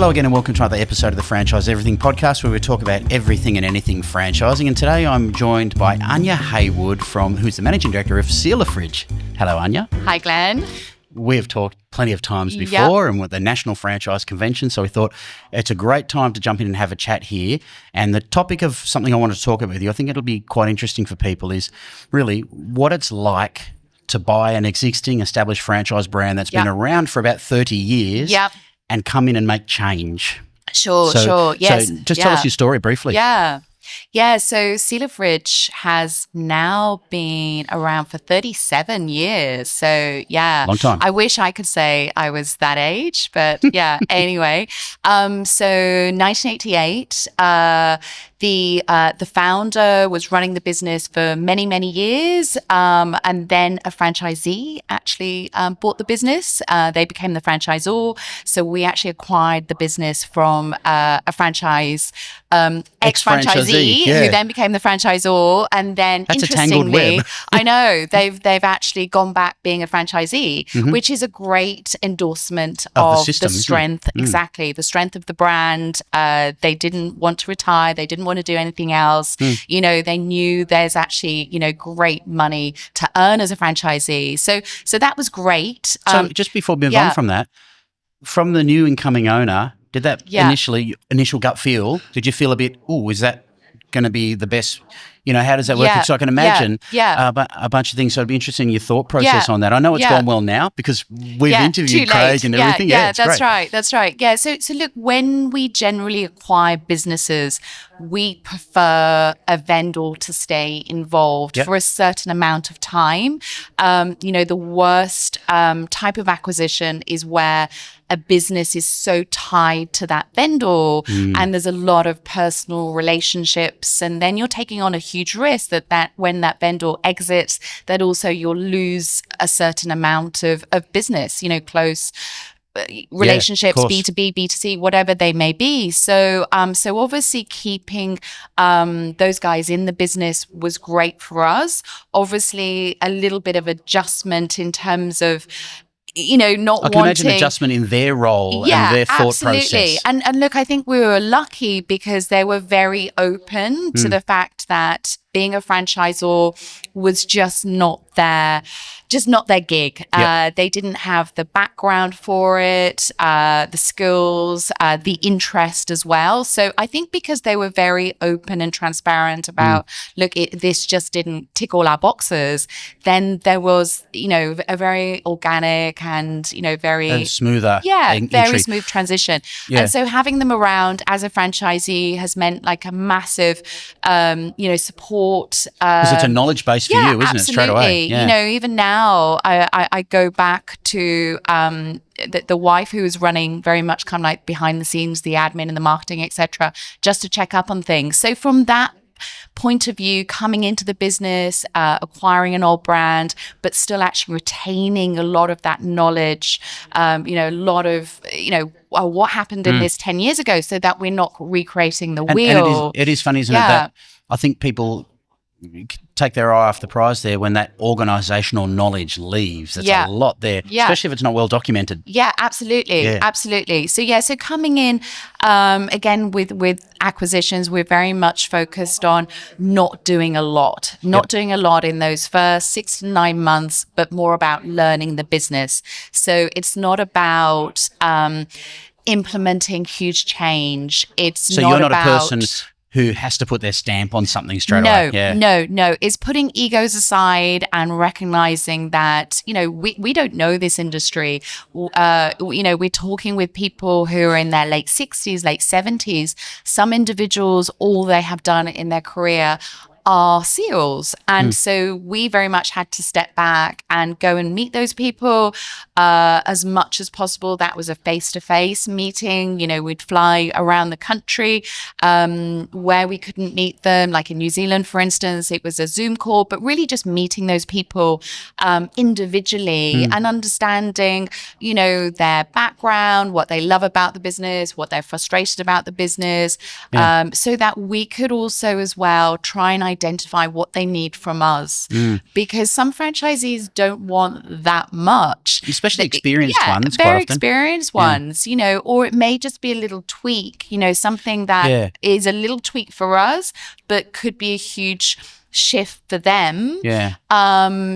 Hello again and welcome to another episode of the Franchise Everything podcast, where we talk about everything and anything franchising. And today I'm joined by Anya Haywood, who's the Managing Director of Fridge. Hello, Anya. Hi, Glenn. We have talked plenty of times before and with the National Franchise Convention, so we thought it's a great time to jump in and have a chat here. And the topic of something I wanted to talk about with you, I think it'll be quite interesting for people, is really what it's like to buy an existing established franchise brand that's been around for about 30 years and come in and make change. Sure. Yes. So just tell us your story briefly. So Fridge has now been around for 37 years. So long time. I wish I could say I was that age, but anyway. So 1988, the founder was running the business for many, many years. And then a franchisee actually bought the business. They became the franchisor. So we actually acquired the business from a franchise ex-franchisee who then became the franchisor. And then that's interestingly, a tangled web. I know, they've actually gone back being a franchisee, which is a great endorsement of the strength, the strength of the brand. They didn't want to retire. They didn't want to do anything else. You know, they knew there's actually, great money to earn as a franchisee. So that was great. So just before we move on from that, from the new incoming owner, did that initial gut feel, did you feel a bit, is that going to be the best? How does that work? So I can imagine a bunch of things. So it'd be interesting your thought process on that. I know it's gone well now because we've interviewed Craig and everything. That's right. Yeah. So look, when we generally acquire businesses, we prefer a vendor to stay involved for a certain amount of time. The worst type of acquisition is where a business is so tied to that vendor and there's a lot of personal relationships, and then you're taking on a huge risk that when that vendor exits, that also you'll lose a certain amount of business, close relationships, B2B, B2C, whatever they may be. So obviously keeping those guys in the business was great for us. Obviously a little bit of adjustment in terms of not wanting... I can imagine adjustment in their role and their thought process. And look, I think we were lucky because they were very open to the fact that being a franchisor was just not their gig. They didn't have the background for it, the skills, the interest as well. So I think because they were very open and transparent about, look, this just didn't tick all our boxes, then there was, a very organic and, very smoother, very smooth transition. And so having them around as a franchisee has meant like a massive, support. Because it's a knowledge base for you, isn't it? Straight away. Even now, I go back to the wife who was running very much kind of like behind the scenes, the admin and the marketing, etc., just to check up on things. So from that point of view, coming into the business, acquiring an old brand, but still actually retaining a lot of that knowledge, a lot of, what happened in this 10 years ago, so that we're not recreating the wheel. And it is funny, isn't it, that I think people take their eye off the prize there when that organisational knowledge leaves. There's a lot there, especially if it's not well documented. Yeah, absolutely. So coming in, again, with acquisitions, we're very much focused on not doing a lot in those first 6 to 9 months, but more about learning the business. So it's not about implementing huge change. So you're not a person who has to put their stamp on something straight away. No. It's putting egos aside and recognizing that, we don't know this industry. We're talking with people who are in their late 60s, late 70s. Some individuals, all they have done in their career are SEALs. And so we very much had to step back and go and meet those people as much as possible. That was a face-to-face meeting. We'd fly around the country where we couldn't meet them. Like in New Zealand, for instance, it was a Zoom call, but really just meeting those people individually and understanding, their background, what they love about the business, what they're frustrated about the business, so that we could also as well try and identify what they need from us, because some franchisees don't want that much, especially experienced ones, very quite often. experienced ones, you know, or it may just be a little tweak, you know, something that is a little tweak for us, but could be a huge shift for them. Yeah.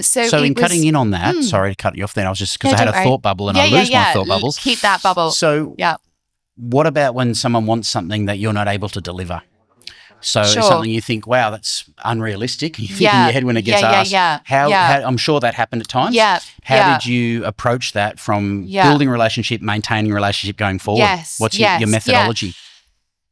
So in cutting in on that, sorry to cut you off then, I was just, because I had a thought bubble and I lose my thought bubbles. Keep that bubble. So what about when someone wants something that you're not able to deliver? So something you think, wow, that's unrealistic. You think in your head when it gets asked. How I'm sure that happened at times. How did you approach that from building a relationship, maintaining a relationship going forward? What's your methodology?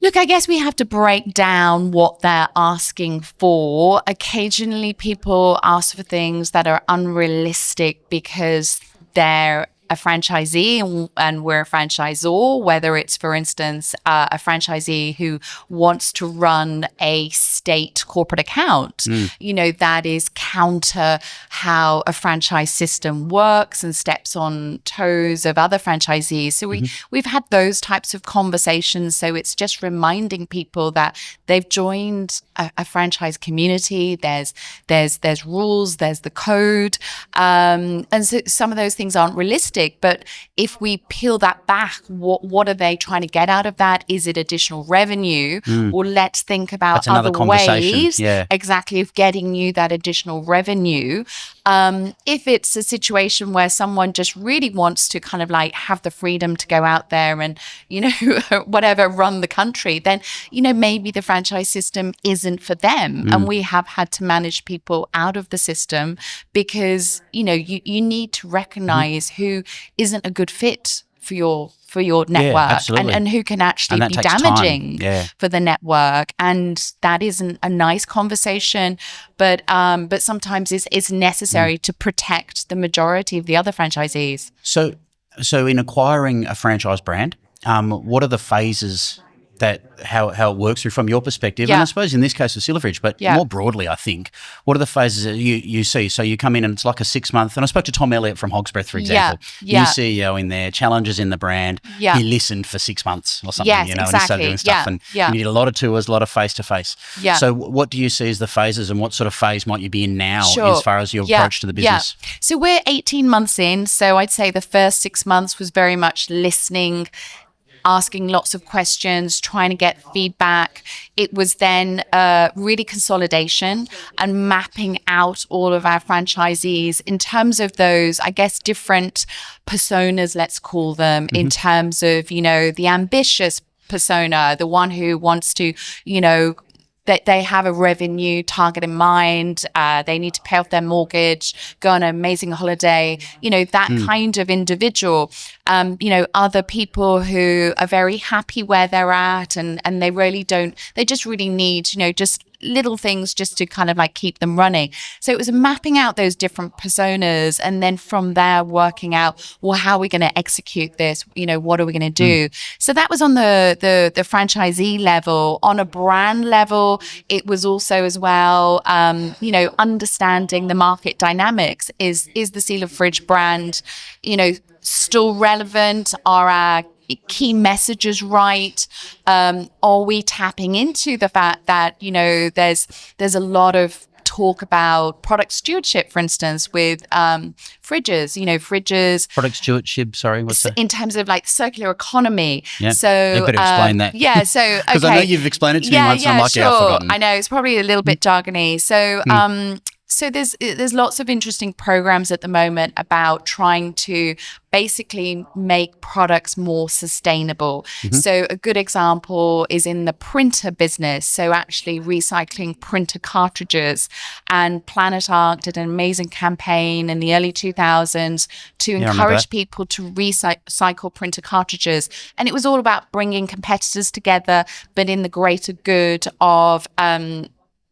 Look, I guess we have to break down what they're asking for. Occasionally people ask for things that are unrealistic because they're a franchisee and we're a franchisor, whether it's, for instance, a franchisee who wants to run a state corporate account, you know, that is counter how a franchise system works and steps on toes of other franchisees. So we've had those types of conversations. So it's just reminding people that they've joined a franchise community. There's rules, there's the code. And so some of those things aren't realistic. But if we peel that back, what are they trying to get out of that? Is it additional revenue? Or let's think about other ways exactly of getting you that additional revenue. If it's a situation where someone just really wants to kind of like have the freedom to go out there and, you know, whatever, run the country, then, you know, maybe the franchise system isn't for them. And we have had to manage people out of the system because, you know, you need to recognize who isn't a good fit for your network and who can actually be damaging for the network. And that isn't a nice conversation, but sometimes it's necessary to protect the majority of the other franchisees. So in acquiring a franchise brand, what are the phases that how it works through from your perspective? And I suppose in this case of Silverfridge, but more broadly, I think, what are the phases that you see? So you come in and it's like a 6 month, and I spoke to Tom Elliott from Hogsbreath, for example, new CEO in there, challenges in the brand. He listened for 6 months or something, you know, and he started doing stuff, and you did a lot of tours, a lot of face-to-face. So what do you see as the phases, and what sort of phase might you be in now as far as your approach to the business? So we're 18 months in, so I'd say the first 6 months was very much listening, asking lots of questions, trying to get feedback. It was then really consolidation and mapping out all of our franchisees in terms of those, I guess, different personas, let's call them, in terms of, you know, the ambitious persona, the one who wants to, you know, that they have a revenue target in mind, they need to pay off their mortgage, go on an amazing holiday, you know, that kind of individual. You know, other people who are very happy where they're at and they really don't, they just really need, you know, just little things just to kind of like keep them running. So it was mapping out those different personas and then from there working out, well, how are we going to execute this? You know, what are we going to do? So that was on the franchisee level. On a brand level, it was also as well, you know, understanding the market dynamics. Is the Silverfridge brand, you know, still relevant? Are our key messages right? Are we tapping into the fact that, you know, there's a lot of talk about product stewardship, for instance, with fridges, you know, Product stewardship, sorry, what's that? In terms of like circular economy. So you better explain that. So because I know you've explained it to me once and I'm like, I've forgotten. I know, it's probably a little bit jargony. So so there's lots of interesting programs at the moment about trying to basically make products more sustainable. So a good example is in the printer business. So actually recycling printer cartridges, and Planet Arc did an amazing campaign in the early 2000s to encourage people to recycle printer cartridges. And it was all about bringing competitors together, but in the greater good of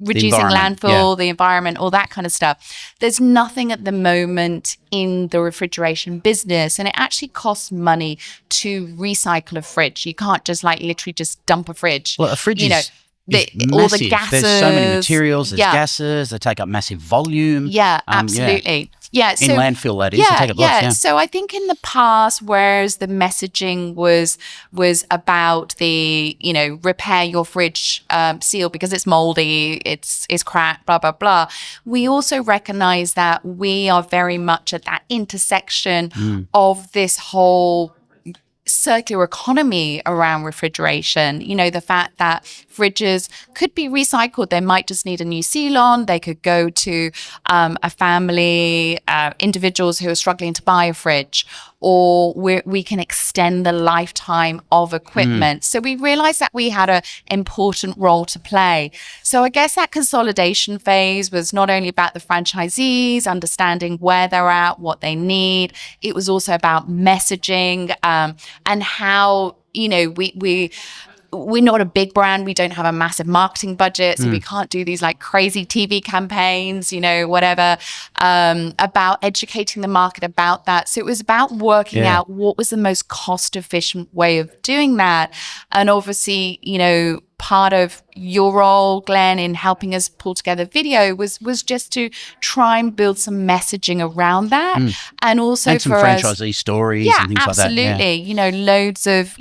reducing landfill, the environment, all that kind of stuff. There's nothing at the moment in the refrigeration business, and it actually costs money to recycle a fridge. You can't just like literally just dump a fridge. Well, a fridge all the gases. There's so many materials. There's gases. They take up massive volume. Yeah, absolutely. Yeah, so in landfill, that is. They take up lots, yeah. So I think in the past, whereas the messaging was about the, repair your fridge seal because it's moldy, it's cracked, blah, blah, blah. We also recognize that we are very much at that intersection of this whole circular economy around refrigeration. The fact that fridges could be recycled. They might just need a new seal on. They could go to a family, individuals who are struggling to buy a fridge, or we can extend the lifetime of equipment. So we realized that we had an important role to play. So I guess that consolidation phase was not only about the franchisees understanding where they're at, what they need. It was also about messaging and how, we're not a big brand. We don't have a massive marketing budget, so we can't do these like crazy TV campaigns, whatever, about educating the market about that. So it was about working out what was the most cost efficient way of doing that. And obviously, part of your role, Glenn, in helping us pull together video was just to try and build some messaging around that. And also and some for franchisee stories and things like that. Absolutely. Loads of,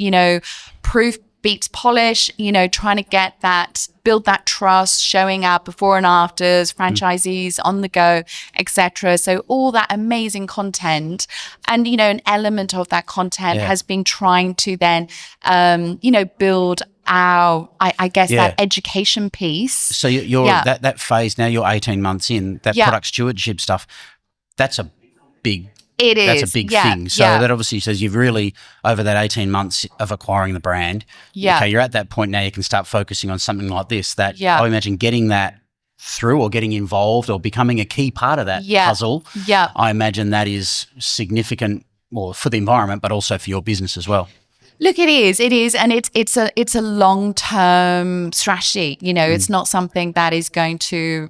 proof beats polish, trying to build that trust, showing up before and afters, franchisees on the go, etc. So all that amazing content, and an element of that content has been trying to then, build our, I guess, that education piece. So you're that phase now. You're 18 months in that product stewardship stuff. That's a big. That's a big thing. So that obviously says you've really, over that 18 months of acquiring the brand, okay, you're at that point now you can start focusing on something like this that I imagine getting that through or getting involved or becoming a key part of that puzzle, I imagine that is significant for the environment but also for your business as well. Look, it is, and it's a long-term strategy. It's not something that is going to,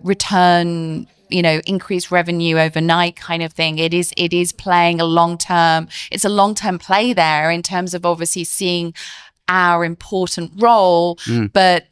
return, increase revenue overnight kind of thing. It is playing a long-term. It's a long-term play there in terms of obviously seeing our important role, but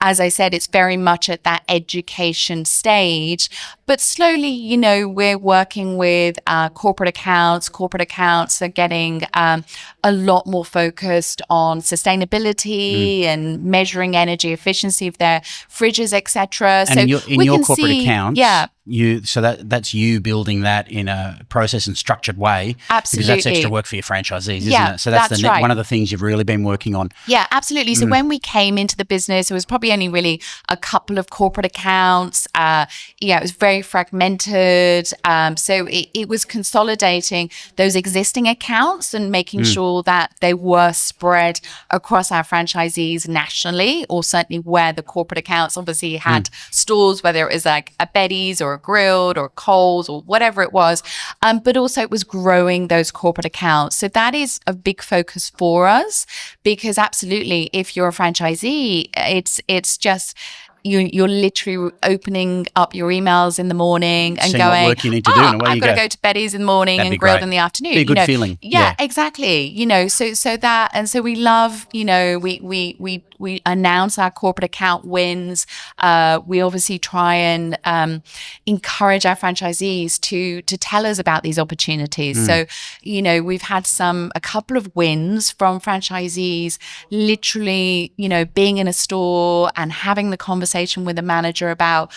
as I said, it's very much at that education stage. But slowly, we're working with corporate accounts. Corporate accounts are getting a lot more focused on sustainability and measuring energy efficiency of their fridges, etc. And so in your corporate accounts, that's you building that in a process and structured way. Absolutely. Because that's extra work for your franchisees, isn't it? So that's right. one of the things you've really been working on. Yeah, absolutely. So when we came into the business, it was probably only really a couple of corporate accounts. It was very fragmented. So it was consolidating those existing accounts and making sure that they were spread across our franchisees nationally, or certainly where the corporate accounts obviously had stores, whether it was like a Betty's or a Grilled or Coles or whatever it was. But also it was growing those corporate accounts. So that is a big focus for us, because absolutely, if you're a franchisee, it's just you're literally opening up your emails in the morning and seeing going, what work you need to do, and away I've you got go. to go to Betty's in the morning and Grilled in the afternoon. Be a good feeling. Yeah, exactly. So that, and so we love, we announce our corporate account wins. We obviously try and encourage our franchisees to tell us about these opportunities. So, we've had a couple of wins from franchisees, literally, being in a store and having the conversation with the manager about,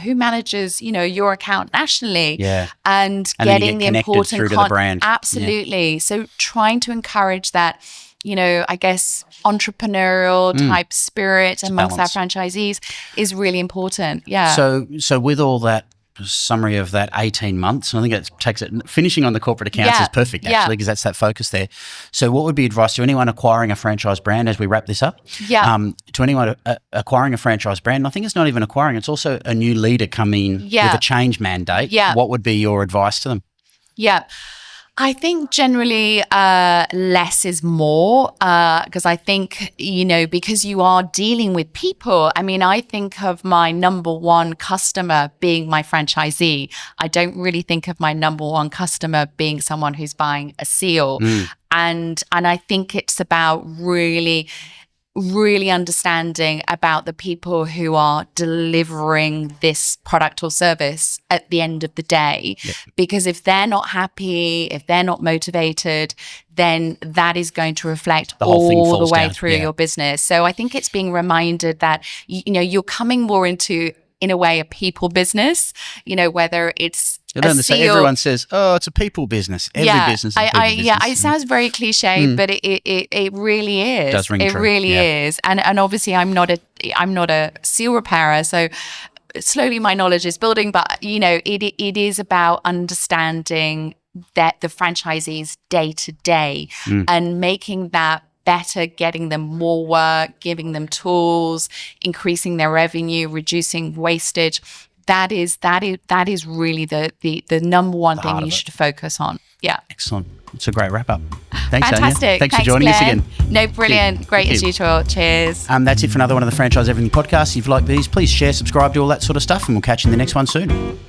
who manages, your account nationally, and getting the important through to the brand. Absolutely. So trying to encourage that, I guess, entrepreneurial type spirit amongst our franchisees is really important. Yeah. So with all that summary of that 18 months, I think it takes it, finishing on the corporate accounts is perfect actually, because that's that focus there. So what would be advice to anyone acquiring a franchise brand as we wrap this up? To anyone acquiring a franchise brand, I think it's not even acquiring, it's also a new leader coming with a change mandate. What would be your advice to them? I think generally less is more, because I think, because you are dealing with people. I mean, I think of my number one customer being my franchisee. I don't really think of my number one customer being someone who's buying a seal. And I think it's about really really understanding about the people who are delivering this product or service at the end of the day. Yep. Because if they're not happy, if they're not motivated, then that is going to reflect all the way through your business. So I think it's being reminded that, you're coming more into, in a way, a people business, whether it's everyone says, oh, it's a people business. Every business is a people business. It sounds very cliche, but it really is. It does ring true. It really is. And obviously I'm not a seal repairer, so slowly my knowledge is building, but it is about understanding that the franchisees day to day and making that better, getting them more work, giving them tools, increasing their revenue, reducing wastage. That is really the number one thing you should focus on. Yeah. Excellent. It's a great wrap up. Thanks, fantastic. Anya. Thanks for joining us again. No, brilliant. Great as usual. Cheers. That's it for another one of the Franchise Everything podcasts. If you like these, please share, subscribe, do all that sort of stuff, and we'll catch you in the next one soon.